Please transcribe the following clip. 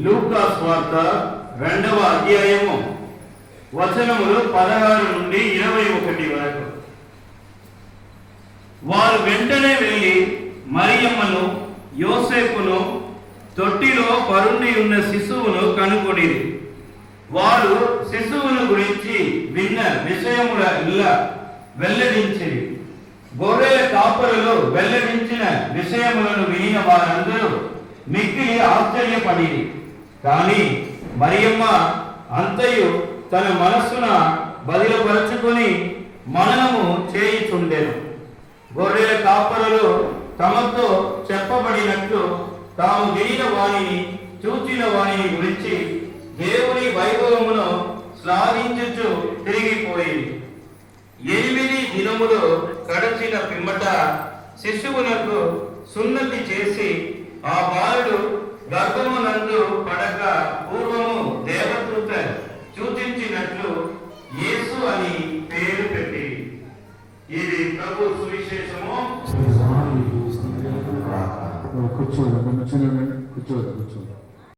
లూకా స్వార్త 2వ అధ్యాయము వచనములు 16 నుండి 21 వరకు. వారు వెంటనే వెళ్ళి మరియమ్మను యోసేపును తొట్టిలో పరుండి ఉన్న శిశువును కనుగొనిరి. వారు శిశువును గురించి విన్న విషయముల వెల్లడించిరి. గొర్రెల కాపరులు వెల్లడించిన విషయములను వినిన వారందరూ మిక్కిలి ఆశ్చర్యపడిరి. కానీ మరియమ్మ అంతయు తన మనస్సున బదిలపరుచుకొని మననము చేయుచుండెను. గొర్రెల కాపరులు తమతో చెప్పబడినట్లు తాము వినిన వాణిని చూచిన వాణిని గురించి దేవుని వైభవమును శ్లాఘించుచు తిరిగిపోయింది. 8 దినములు గడిచిన పిమ్మట శిశువునకు సున్నతి చేసి ఆ బాలుడు గర్భమునందు పడక పూర్వము దేవదూత సూచించినట్లు యేసు అని పేరు పెట్టి. ఇది ప్రభు సువిశేషము. కూర్చోదు.